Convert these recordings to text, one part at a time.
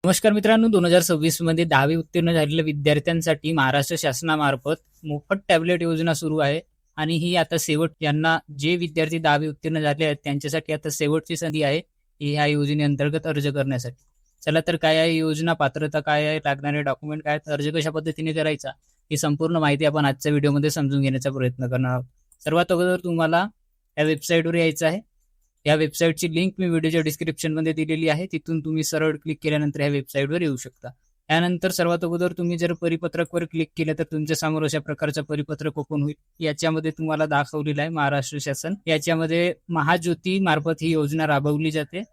नमस्कार मित्रांनो, 2026 मध्ये 10वी उत्तीर्ण झालेल्या विद्यार्थ्यांसाठी महाराष्ट्र शासनामार्फत मोफत टॅबलेट योजना सुरू आहे. आणि ही आता यांना जे विद्यार्थी 10वी उत्तीर्ण झाले आहेत त्यांच्यासाठी आता शेवटची संधी आहे ह्या योजनेअंतर्गत अर्ज करण्यासाठी. चला तर काय आहे योजना, पात्रता काय आहे, लागणारे डॉक्युमेंट काय, अर्ज कशा पद्धतीने करायचा, ही संपूर्ण माहिती आपण आजच्या व्हिडिओमध्ये समजून घेण्याचा प्रयत्न करणार आहोत. सर्वात अगोदर तुम्हाला या वेबसाईटवर यायचं आहे. या वेबसाईटची लिंक मी व्हिडिओच्या डिस्क्रिप्शनमध्ये दिलेली आहे. तिथून तुम्ही सरळ क्लिक केल्यानंतर ह्या वेबसाईटवर येऊ शकता. त्यानंतर सर्वात अगोदर तुम्ही जर परिपत्रकवर क्लिक केलं तर तुमच्या समोर अशा प्रकारचं परिपत्रक ओपन होईल. याच्यामध्ये तुम्हाला दाखवलेलं आहे महाराष्ट्र शासन, याच्यामध्ये महाज्योती मार्फत ही योजना राबवली जाते.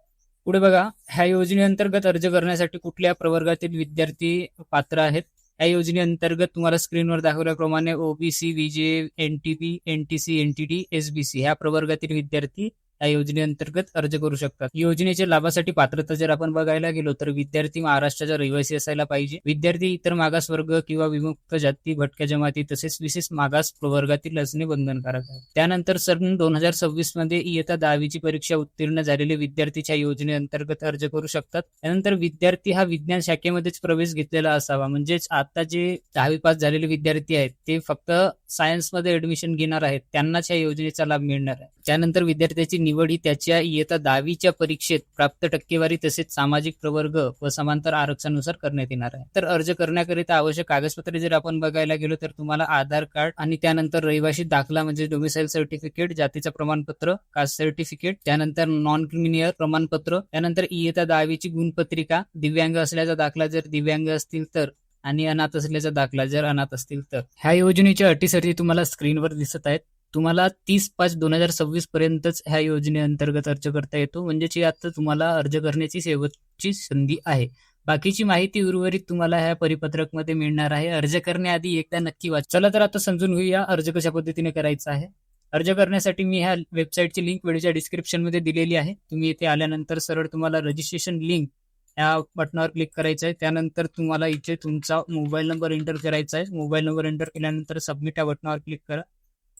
पुढे बघा, ह्या योजनेअंतर्गत अर्ज करण्यासाठी कुठल्या प्रवर्गातील विद्यार्थी पात्र आहेत. या योजनेअंतर्गत तुम्हाला स्क्रीनवर दाखवल्याप्रमाणे OBC, VJ, NTP, NTC, NTT, SBC ह्या प्रवर्गातील विद्यार्थी या योजनेअंतर्गत अर्ज करू शकतात. योजनेच्या लाभासाठी पात्रता जर आपण बघायला गेलो तर विद्यार्थी महाराष्ट्राचा रहिवासी असायला पाहिजे. विद्यार्थी इतर मागास वर्ग किंवा विमुक्त जाती, भटक्या जमाती तसेच विशेष मागास प्रवर्गातील असणे बंधनकारक आहे. त्यानंतर सन 2026 मध्ये इयत्ता 10वीची परीक्षा उत्तीर्ण झालेले विद्यार्थीच्या योजनेअंतर्गत अर्ज करू शकतात. त्यानंतर विद्यार्थी हा विज्ञान शाखेमध्येच प्रवेश घेतलेला असावा. म्हणजेच आता जे 10वी पास झालेले विद्यार्थी आहेत ते फक्त सायन्समध्ये ऍडमिशन घेणार आहेत, त्यांनाच या योजनेचा लाभ मिळणार आहे. त्यानंतर विद्यार्थ्याची निवड ही त्याच्या इयत्ता 10वीच्या परीक्षेत प्राप्त टक्केवारी तसेच सामाजिक प्रवर्ग व समांतर आरक्षणानुसार करण्यात येणार आहे. तर अर्ज करण्याकरिता आवश्यक कागदपत्रे जर आपण बघायला गेलो तर तुम्हाला आधार कार्ड आणि त्यानंतर रहिवासी दाखला म्हणजे डोमिसाईल सर्टिफिकेट, जातीचं प्रमाणपत्र, कास्ट सर्टिफिकेट, त्यानंतर नॉन क्रिमिनियर प्रमाणपत्र, त्यानंतर इयत्ता 10वीची गुणपत्रिका, दिव्यांग असल्याचा दाखला जर दिव्यांग असतील तर, आणि अनाथ असल्याचा दाखला जर अनाथ असतील तर. ह्या योजनेच्या अटीसाठी तुम्हाला स्क्रीनवर दिसत आहेत. तुम्हाला 30/5/2026 पर्यंतच ह्या योजनेअंतर्गत अर्ज करता येतो. म्हणजे आता तुम्हाला अर्ज करण्याची शेवटची संधी आहे. बाकीची माहिती उर्वरित तुम्हाला ह्या परिपत्रकमध्ये मिळणार आहे. अर्ज करण्याआधी एकदा नक्की वाच. चला तर आता समजून घेऊया अर्ज कशा पद्धतीने करायचा आहे. अर्ज करण्यासाठी मी ह्या वेबसाईटची लिंक व्हिडिओच्या डिस्क्रिप्शनमध्ये दिलेली आहे. तुम्ही इथे आल्यानंतर सरळ तुम्हाला रजिस्ट्रेशन लिंक या बटनावर क्लिक करायचं आहे. त्यानंतर तुम्हाला इथे तुमचा मोबाईल नंबर एंटर करायचा आहे. मोबाईल नंबर एंटर केल्यानंतर सबमिट या बटनावर क्लिक करा.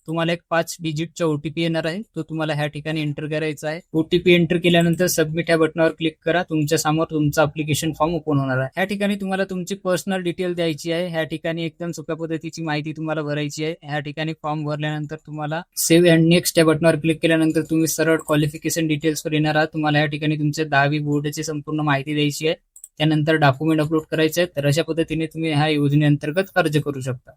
तुम्हाला एक 5 डिजिटचा ओटीपी येणार आहे, तो तुम्हाला ह्या ठिकाणी एंटर करायचा आहे. ओटीपी एंटर केल्यानंतर सबमिट या बटनावर क्लिक करा. तुमच्या समोर तुमचा अप्लिकेशन फॉर्म ओपन होणार आहे. ह्या ठिकाणी तुम्हाला तुमची पर्सनल डिटेल द्यायची आहे. ह्या ठिकाणी एकदम सोप्या पद्धतीची माहिती तुम्हाला भरायची आहे. ह्या ठिकाणी फॉर्म भरल्यानंतर तुम्हाला सेव्ह अँड नेक्स्ट या बटनावर क्लिक केल्यानंतर तुम्ही सरळ क्वालिफिकेशन डिटेल्सवर येणार आहात. तुम्हाला ह्या ठिकाणी तुमच्या 10वी बोर्डाची संपूर्ण माहिती द्यायची आहे. त्यानंतर डॉक्युमेंट अपलोड करायचे आहेत. तर अशा पद्धतीने तुम्ही ह्या योजनेअंतर्गत अर्ज करू शकता.